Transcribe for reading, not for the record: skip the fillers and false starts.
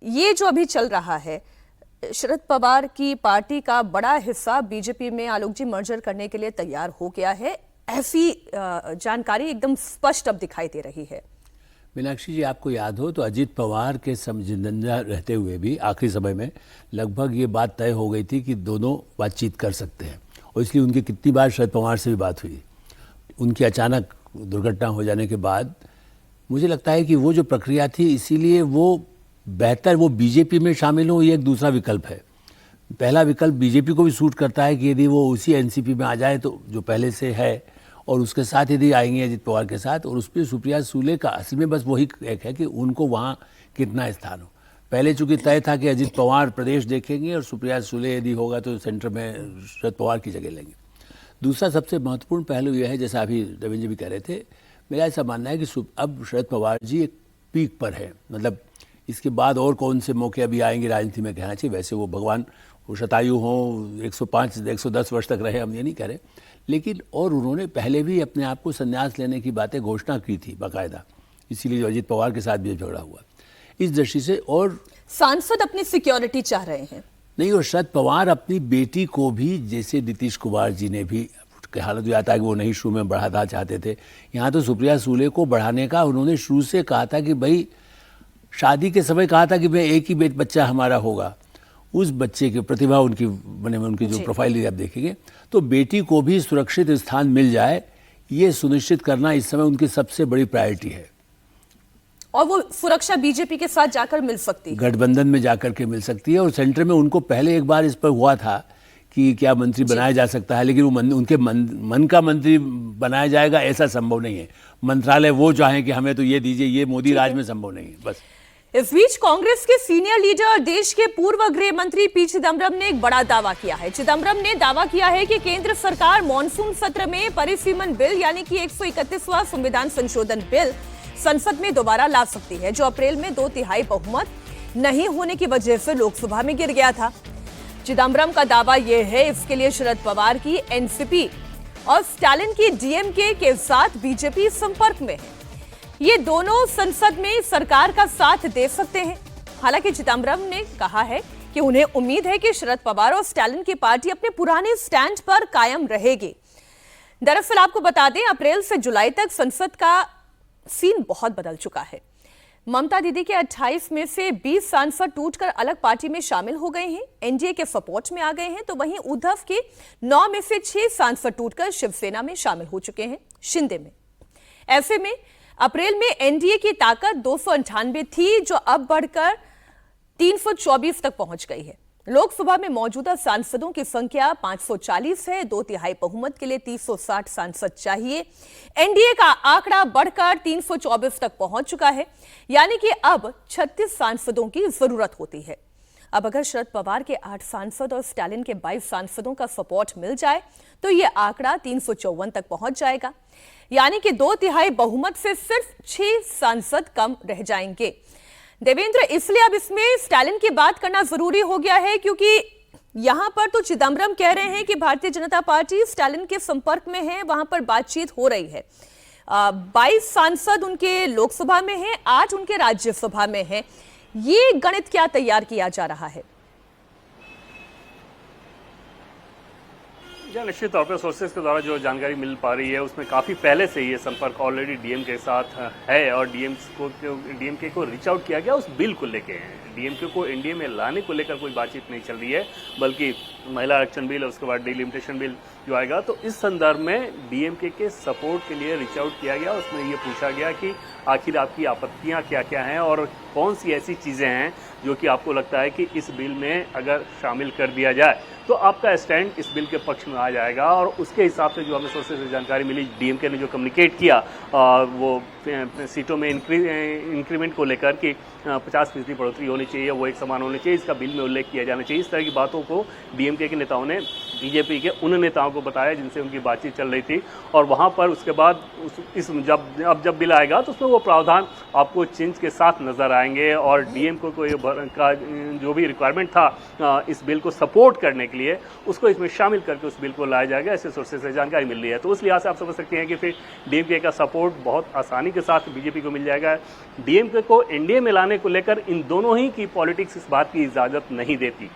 ये जो अभी चल रहा है, शरद पवार की पार्टी का बड़ा हिस्सा बीजेपी में आलोक जी मर्जर करने के लिए तैयार हो गया है, ऐसी जानकारी एकदम स्पष्ट अब दिखाई दे रही है। मीनाक्षी जी, आपको याद हो तो अजीत पवार के जिंदा रहते हुए भी आखिरी समय में लगभग ये बात तय हो गई थी कि दोनों बातचीत कर सकते हैं, और इसलिए उनकी कितनी बार शरद पवार से भी बात हुई। उनकी अचानक दुर्घटना हो जाने के बाद मुझे लगता है कि वो जो प्रक्रिया थी, इसीलिए वो बेहतर वो बीजेपी में शामिल हो, ये एक दूसरा विकल्प है। पहला विकल्प बीजेपी को भी सूट करता है कि यदि वो उसी एनसीपी में आ जाए तो जो पहले से है, और उसके साथ यदि आएंगे अजित पवार के साथ, और उस पर सुप्रिया सूले का असल में बस वही एक है कि उनको वहाँ कितना स्थान हो। पहले चूंकि तय था कि अजित पवार प्रदेश देखेंगे और सुप्रिया सूले यदि होगा तो सेंटर में शरद पवार की जगह लेंगे। दूसरा सबसे महत्वपूर्ण पहलू यह है, जैसा अभी रविंद्र जी भी कह रहे थे, मेरा ऐसा मानना है कि अब शरद पवार जी एक पीक पर है। मतलब इसके बाद और कौन से मौके अभी आएंगे राजनीति में कहना चाहिए। वैसे वो भगवान वो शतायु हों, 105 110 वर्ष तक रहे, हम ये नहीं कह रहे, लेकिन और उन्होंने पहले भी अपने आप को संन्यास लेने की बातें घोषणा की थी बाकायदा, इसीलिए अजित पवार के साथ भी झगड़ा हुआ इस दृष्टि से। और सांसद अपनी सिक्योरिटी चाह रहे हैं नहीं, और शरद पवार अपनी बेटी को भी, जैसे नीतीश कुमार जी ने भी, हालत भी आता है कि वो नहीं शुरू में बढ़ाना चाहते थे, यहाँ तो सुप्रिया सूले को बढ़ाने का उन्होंने शुरू से कहा था कि भाई शादी के समय कहा था कि मैं एक ही बच्चा हमारा होगा। उस बच्चे की प्रतिभा उनकी बने में उनकी जो प्रोफाइल यदि आप देखेंगे तो बेटी को भी सुरक्षित स्थान मिल जाए, ये सुनिश्चित करना इस समय उनकी सबसे बड़ी प्रायोरिटी है। और वो सुरक्षा बीजेपी के साथ जाकर मिल सकती है, गठबंधन में जाकर के मिल सकती है। और सेंटर में उनको पहले एक बार इस पर हुआ था कि क्या मंत्री बनाया जा सकता है, लेकिन वो उनके मन का मंत्री बनाया जाएगा ऐसा संभव नहीं है। मंत्रालय वो चाहें कि हमें तो ये दीजिए, ये मोदी राज में संभव नहीं है। बस इस बीच कांग्रेस के सीनियर लीडर और देश के पूर्व गृह मंत्री पी चिदम्बरम ने एक बड़ा दावा किया है। चिदम्बरम ने दावा किया है कि केंद्र सरकार मॉनसून सत्र में परिसीमन बिल यानी कि 131वां संविधान संशोधन बिल संसद में दोबारा ला सकती है, जो अप्रैल में 2/3 बहुमत नहीं होने की वजह से लोकसभा में गिर गया था। चिदम्बरम का दावा यह है, इसके लिए शरद पवार की एनसीपी और स्टालिन की डीएमके के साथ बीजेपी संपर्क में है। ये दोनों संसद में सरकार का साथ दे सकते हैं। हालांकि चिदम्बरम ने कहा है कि उन्हें उम्मीद है कि शरद पवार और स्टालिन की पार्टी अपने पुराने स्टैंड पर कायम रहेगी। दरअसल आपको बता दें, अप्रैल से जुलाई तक संसद का सीन बहुत बदल चुका है। ममता दीदी के 28 में से 20 सांसद टूटकर अलग पार्टी में शामिल हो गए हैं, एनडीए के सपोर्ट में आ गए हैं। तो वहीं उद्धव के 9 में से 6 सांसद टूटकर शिवसेना में शामिल हो चुके हैं, शिंदे में। ऐसे में अप्रैल में एनडीए की ताकत 298 थी, जो अब बढ़कर 324 तक पहुंच गई है। लोकसभा में मौजूदा सांसदों की संख्या 540 है। 2/3 बहुमत के लिए 360 सांसद चाहिए। एनडीए का आंकड़ा बढ़कर 324 तक पहुंच चुका है, यानी कि अब 36 सांसदों की जरूरत होती है। अब अगर शरद पवार के 8 सांसद और स्टालिन के 22 सांसदों का सपोर्ट मिल जाए तो यह आंकड़ा 354 तक पहुंच जाएगा, यानी कि 2/3 बहुमत से सिर्फ 6 सांसद कम रह जाएंगे। देवेंद्र, इसलिए अब इसमें स्टालिन की बात करना जरूरी हो गया है, क्योंकि यहां पर तो चिदम्बरम कह रहे हैं कि भारतीय जनता पार्टी स्टालिन के संपर्क में है, वहां पर बातचीत हो रही है। 22 सांसद उनके लोकसभा में हैं, 8 उनके राज्यसभा में हैं। ये गणित क्या तैयार किया जा रहा है? या निश्चित तौर पर सोर्सेज के द्वारा जो जानकारी मिल पा रही है उसमें काफ़ी पहले से ये संपर्क ऑलरेडी डीएम के साथ है, और डीएमके को रीच आउट किया गया उस बिल को लेके। डीएमके को एनडीए में लाने को लेकर कोई बातचीत नहीं चल रही है, बल्कि महिला आरक्षण बिल और उसके बाद डिलिमिटेशन बिल जो आएगा, तो इस संदर्भ में डीएमके के सपोर्ट के लिए रीच आउट किया गया। उसमें ये पूछा गया कि आखिर आपकी आपत्तियां क्या क्या हैं और कौन सी ऐसी चीज़ें हैं जो कि आपको लगता है कि इस बिल में अगर शामिल कर दिया जाए तो आपका स्टैंड इस बिल के पक्ष में आ जाएगा। और उसके हिसाब से जो हमें सोर्सेज से जानकारी मिली, डीएमके ने जो कम्युनिकेट किया वो सीटों में इंक्रीमेंट को लेकर कि 50% बढ़ोतरी होनी चाहिए, वो एक समान होनी चाहिए, इसका बिल में उल्लेख किया जाना चाहिए। इस तरह की बातों को डीएमके के नेताओं ने बीजेपी के उन नेताओं को बताया जिनसे उनकी बातचीत चल रही थी, और वहां पर उसके बाद जब बिल आएगा तो उसमें वो प्रावधान आपको चेंज के साथ नजर आएंगे, और डीएमके को का जो भी रिक्वायरमेंट था इस बिल को सपोर्ट करने के लिए, उसको इसमें शामिल करके उस बिल को लाया जाएगा, ऐसे सोर्सेज से जानकारी मिल रही है। तो उस लिहाज से आप समझ सकते हैं कि फिर डीएमके का सपोर्ट बहुत आसानी के साथ बीजेपी को मिल जाएगा। डीएमके को एनडीए में लाने को लेकर इन दोनों ही की पॉलिटिक्स इस बात की इजाजत नहीं देती